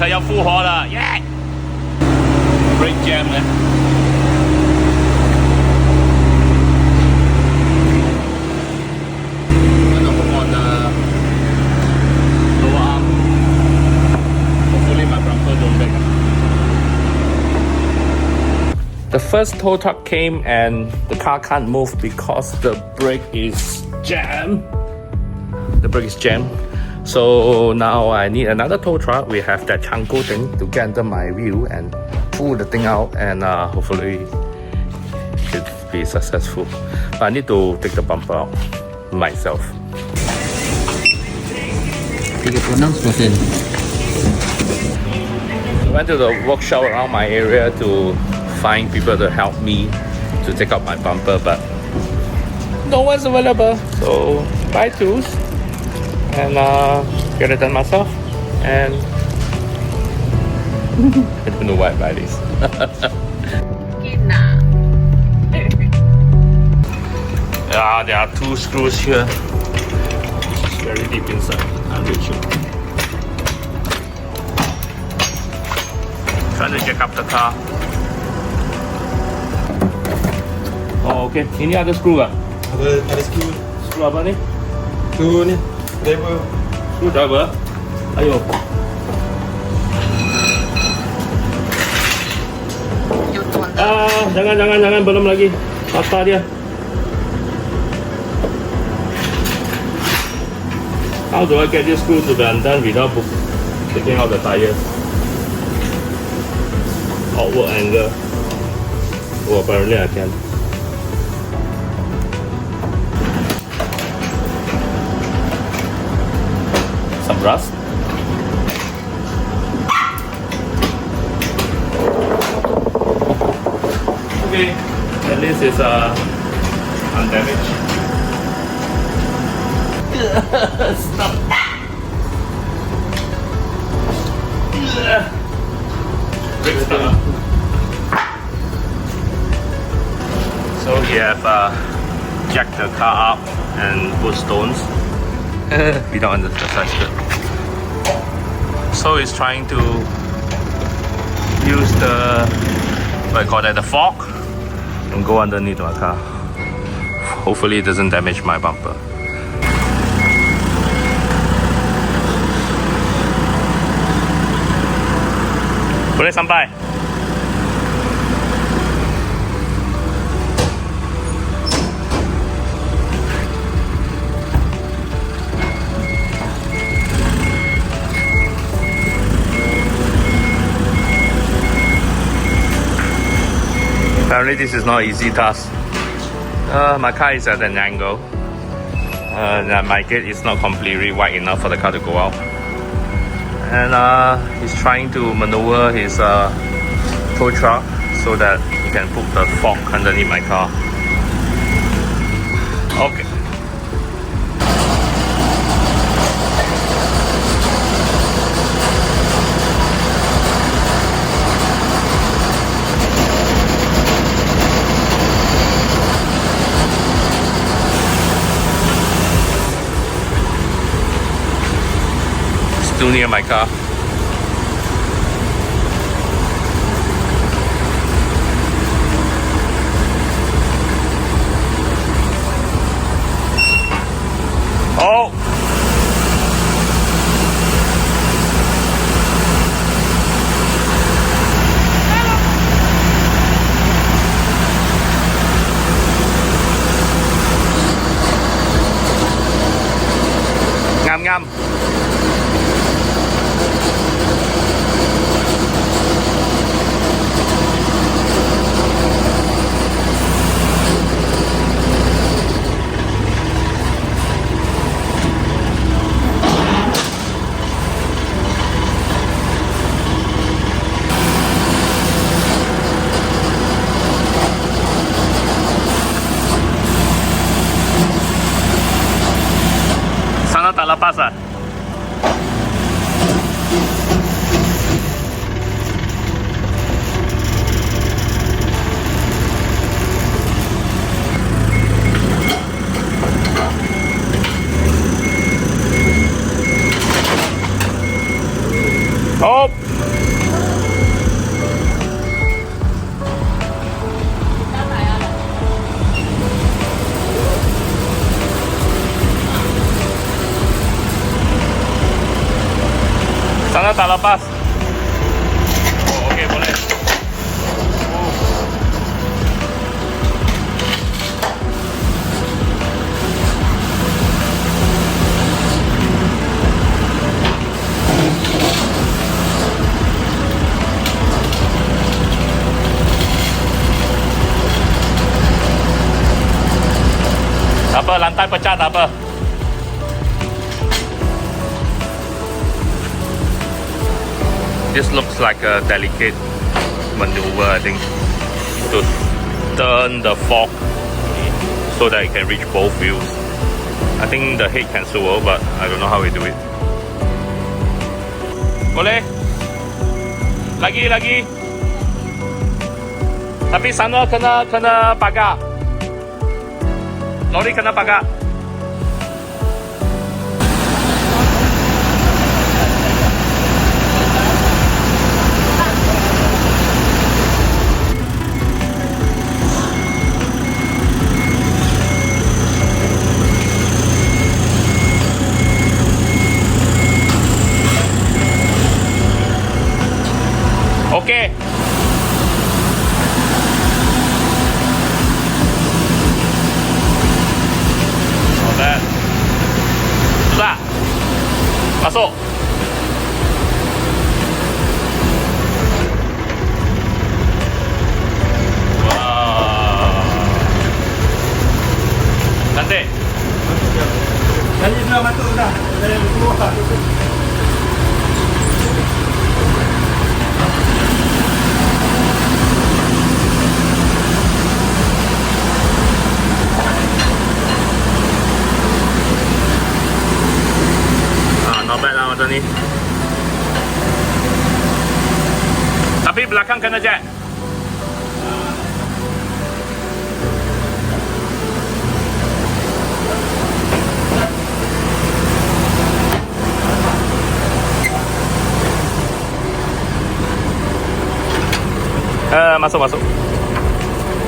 车要复活了，耶、！Brake jam 呢？ The first tow truck came and the car can't move because the brake is jammed. The brake is jammed. So now I need another tow truck. We have that chango thing to get under my wheel and pull the thing out, and hopefully should be successful. But I need to take the bumper out myself. 36%. I went to the workshop around my area to find people to help me to take out my bumper, but no one's available. So buy tools and get it done myself. And I don't know why I buy this. Yeah, there are 2 screws here. It's very deep inside. I'm reaching. Trying to jack up the car. Oh, okay. Ini ada screw nggak? Ada screw. Screw apa nih? Screw ni, driver. Screw driver. Ayo. Jangan, belum lagi. Patah dia. How do I get this screw to be undone without taking out the tire? Outward angle. Oh, apparently I can. Some rust. Okay, at least it's undamaged. Stop. Brake stop. So we have jacked the car up and put stones. We don't understand. So it's trying to use the, what I call that, the fork, and go underneath my car. Hopefully it doesn't damage my bumper. Boleh sampai? Apparently this is not an easy task. My car is at an angle. My gate is not completely wide enough for the car to go out. And he's trying to maneuver his tow truck so that he can put the fork underneath my car. Okay. Still near my car. Oh! Ngam. Sana tak lepas ah. Oh! Sana tak lepas. Oh, okey boleh. Tak apa, lantai pecah tak apa. This looks like a delicate maneuver, I think, to turn the fork so that it can reach both wheels. I think the head can swivel, but I don't know how we do it. Boleh? Lagi. Tapi sana kena pagar. Lori kena pagar. Okey. Sudah. Masuk. Wow. Cantik. Saya sudah masuk dah. Saya keluar. Not bad lah macam ni. Tapi belakang kena jack.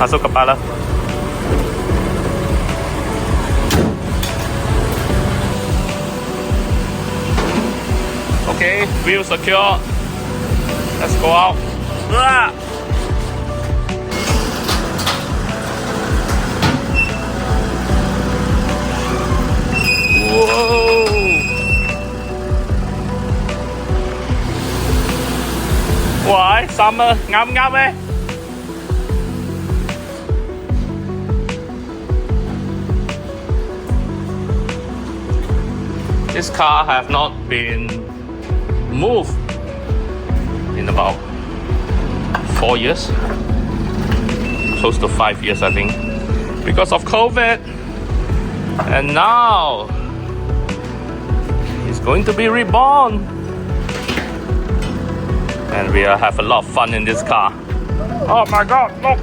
Masuk kepala. Okay, wheel secure. Let's go out. Whoa. Why? Summer ngam eh? This car have not been moved in about 4 years, close to 5 years I think, because of COVID, and now it's going to be reborn, and we have a lot of fun in this car. Oh my god, look!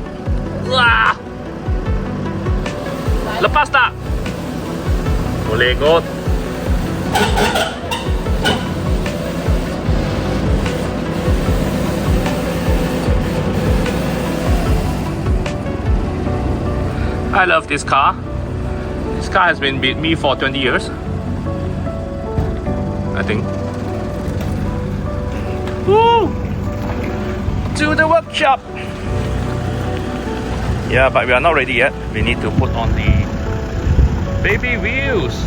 Lepas tak? Boleh kot. I love this car. This car has been with me for 20 years, I think. Woo! To the workshop. Yeah, but we are not ready yet. We need to put on the baby wheels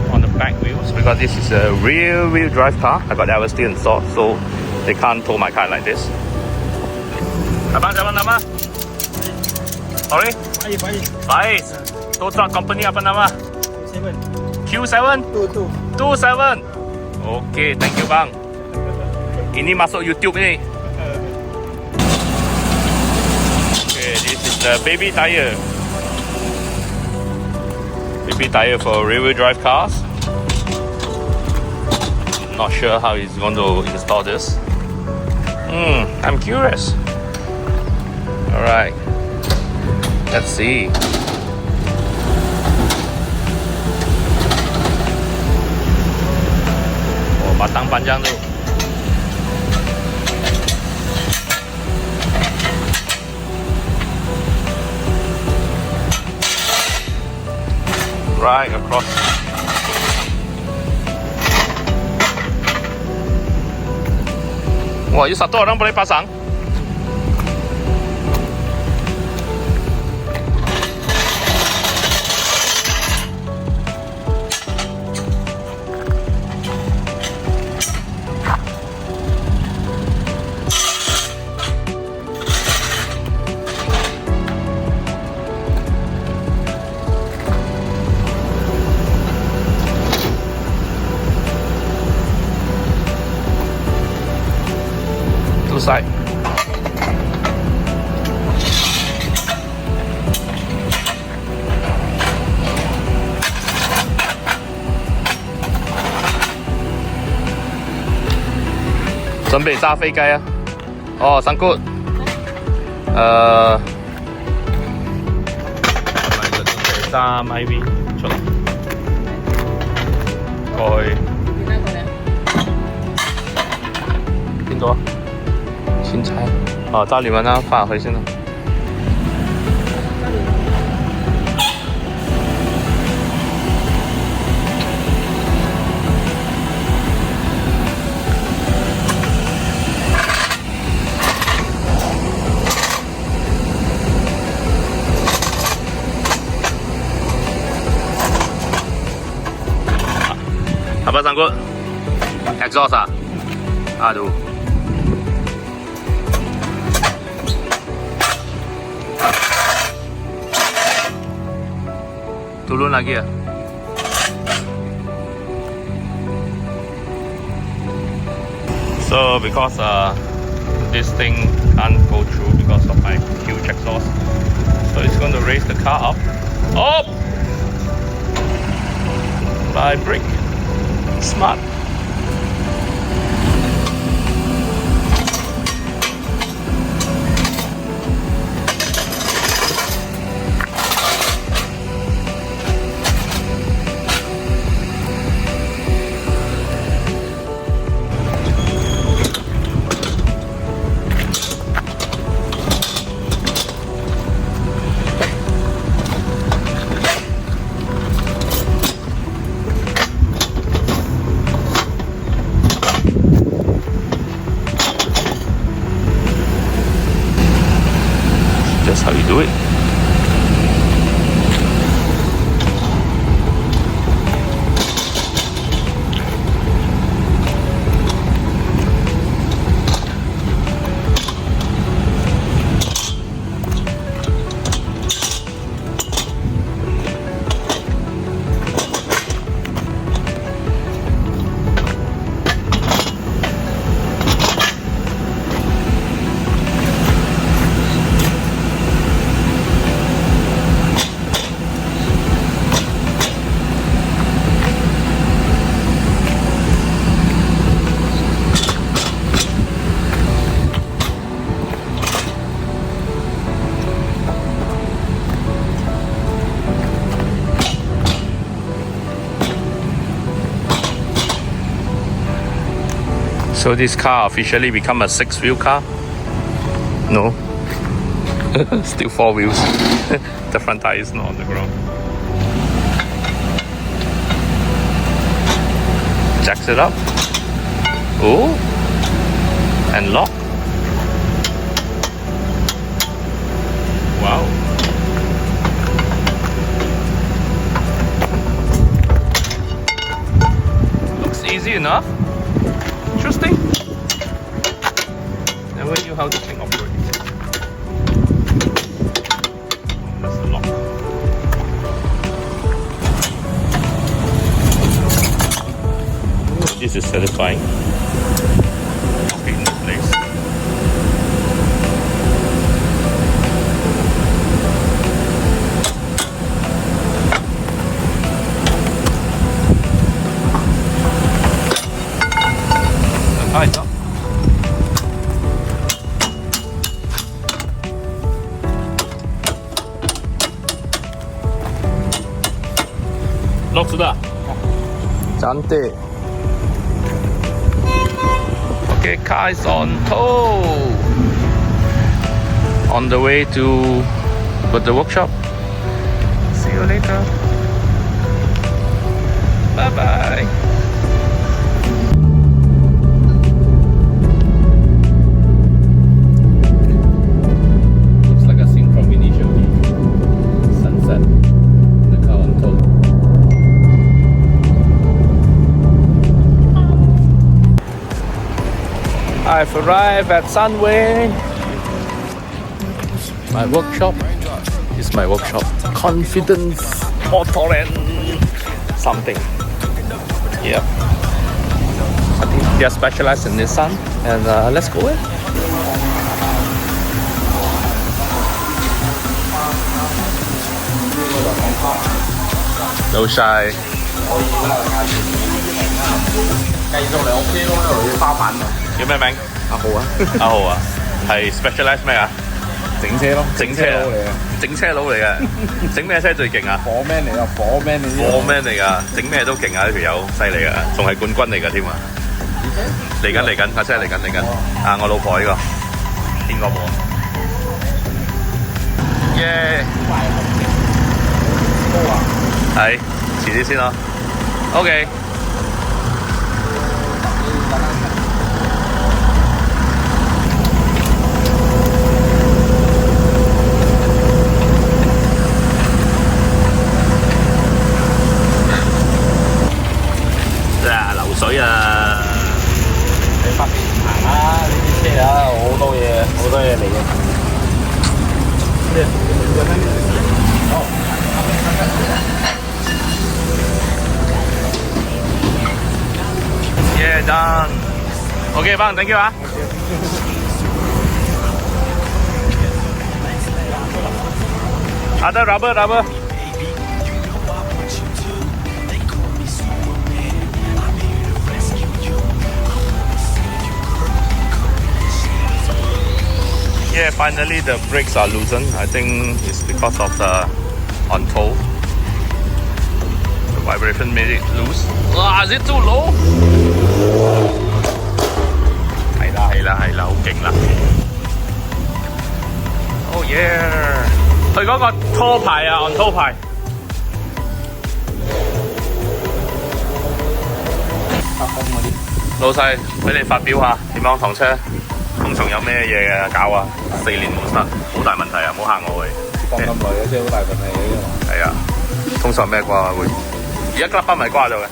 on the back wheels, because this is a rear wheel drive car. I got LSD installed, so they can't tow my car like this. Abang, siapa nama? Sorry? Faiz. Tow truck company apa nama? Q7? 27. Okay, thank you bang. Ini masuk YouTube ni. Okay, this is the baby tire. Baby tire for rear wheel drive cars. Not sure how he's going to install this. I'm curious. Alright. Let's see. Oh, batang panjang tu. Right across. Wah, you satu orang boleh pasang? Side. Chuẩn bị ra飛機啊！哦，sangkut。係咪就準備揸咪邊出嚟？過去邊度啊？前菜哦，揸你們啦，翻入去先啦。Apa sangkut? Exhaust ah? Aduh. Turun lagi ya? So because this thing can't go through because of my huge exhaust, so it's going to raise the car up. Up! By brake. Smart. That's how you do it. So this car officially become a 6-wheel car? No. Still 4 wheels. The front tire is not on the ground. Jacks it up. Oh. And lock. Wow. Looks easy enough. Interesting. Never knew how this thing operates. That's the lock. This is satisfying. Lock it into place. Hi, Doc. Lock sudah. Cantik. Okay, car is on tow. On the way to the workshop. See you later. Bye bye. I've arrived at Sunway. My workshop is my workshop. Confidence Motoren something. Yep. I think they are specialized in Nissan. And let's go in. No shy. 繼續嚟 OK 咯，因為花瓣啊。叫咩名？阿豪啊，阿豪啊，係 specialize 咩啊？整車咯，整車佬嚟嘅，整車佬嚟嘅，整咩車最勁啊？火 man 嚟啊，火 man 嚟火 man 嚟噶，整咩都勁啊！呢條友犀利啊，仲係冠軍嚟噶添啊！嚟緊，架車嚟緊啊！我老婆呢個邊個冇？耶！係，遲啲先咯。OK。水啊！你北邊行啦，呢啲車啊，好多嘢嚟嘅。Yeah, done. Okay, bang, thank you 啊。好的 rubber。Yeah, finally the brakes are loosened. I think it's because of the on tow. The vibration made it loose. Is it too low? 係啦，好勁啦 ！Oh yeah！ 佢嗰個拖牌啊，on tow牌。老細，俾你發表下點樣堂車？通常有咩嘢嘅搞啊？4年冇失，好大問題啊！唔好嚇我喂。放咁耐嘅車好大問題嘅。係啊，通常咩掛會？而家吉筆咪掛咗嘅。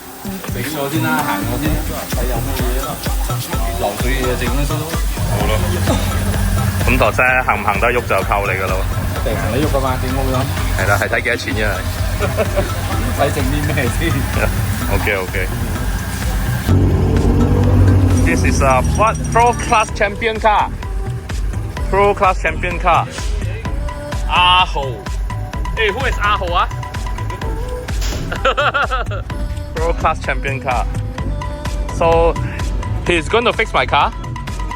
整咗先啦，行咗先，睇有咩嘢咯。流水嘢整咗先咯。好咯。咁台車行唔行得喐就靠你噶咯。一定行得喐噶嘛，點會咁？係啦，係睇幾多錢啫。睇整啲咩先？OK。This is a what Pro Class Champion car. Pro Class Champion car. 阿豪，who is 阿豪啊？Pro Class Champion car. So he's going to fix my car,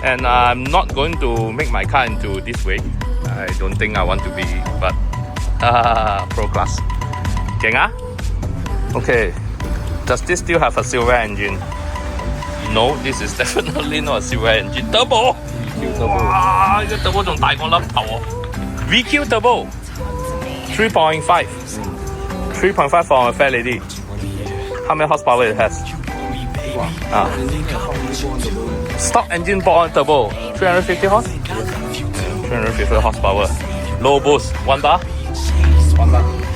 and I'm not going to make my car into this way. I don't think I want to be, but Pro Class. 勁啊 ？Okay. Does this still have a silver engine? No, this is definitely not a silver engine. Turbo! Wow, 呢個 turbo 仲大過粒頭喎。VQ turbo 3.5 for a fair lady. How many horsepower it has? Stock engine born turbo 350 horse? 350 horsepower. Low boost 1 bar?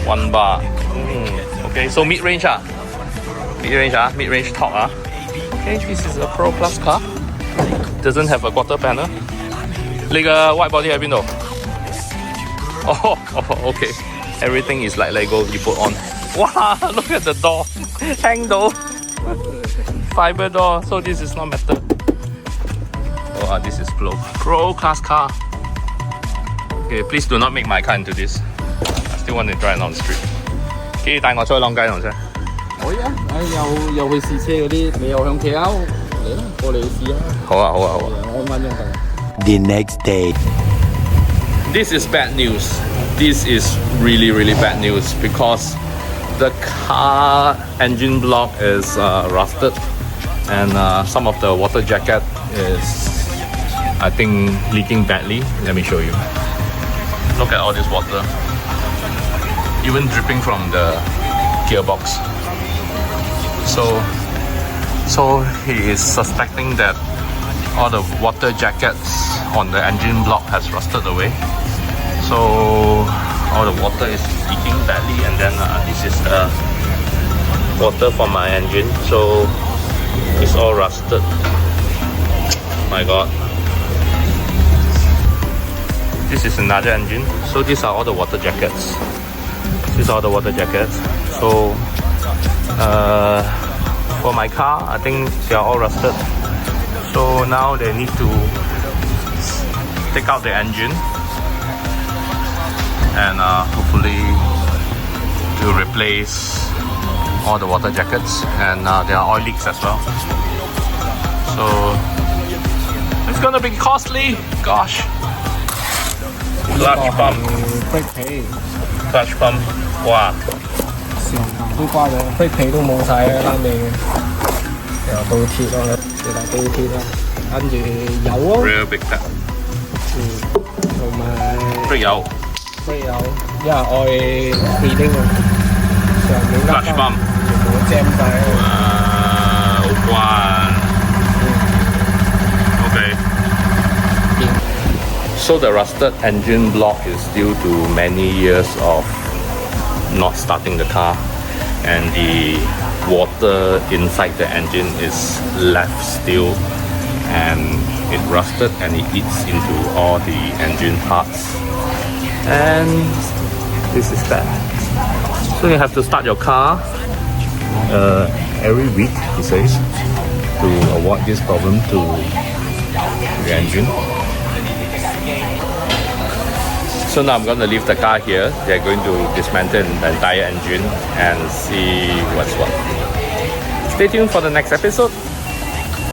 1 bar. Okay, so mid range mid range torque Okay, this is a Pro Plus car. Doesn't have a quarter panel. 你個 white body 喺邊度？ Okay. Everything is like Lego you put on. Wow, look at the door. Hang door. Fiber door. So this is not metal. This is Pro Class car. Okay, please do not make my car into this. I still want to drive it on the street. 可以帶我出去浪街同車。可以啊，又去試車嗰啲，你又向企out嚟啦，過嚟試啊！好啊！我安分用㗎。 The next day. This is bad news. This is really bad news because the car engine block is rusted and some of the water jacket is, I think, leaking badly. Let me show you. Look at all this water, even dripping from the gearbox. So he is suspecting that all the water jackets on the engine block has rusted away. So all the water is leaking badly, and then this is the water from my engine. So it's all rusted. My God. This is another engine. So these are all the water jackets. These are all the water jackets. So for my car, I think they are all rusted. So now they need to take out the engine and hopefully to replace all the water jackets, and there are oil leaks as well. So it's gonna be costly. Gosh. Clutch pump. Clutch pump. Wow. 都瓜咗，飛皮都冇晒啦，啱味嘅。又倒鐵落去，又倒鐵啦，跟住油咯。Real big tap. 同埋都有。都有，因為愛 reading 啊，上面 Clutch pump 全部 jam 晒喺度。One. Okay. So the rusted engine block is due to many years of not starting the car, and the water inside the engine is left still, and it rusted and it eats into all the engine parts, and this is that. So you have to start your car every week, he says, to avoid this problem to the engine. So now I'm going to leave the car here. They're going to dismantle the entire engine and see what's what. Stay tuned for the next episode.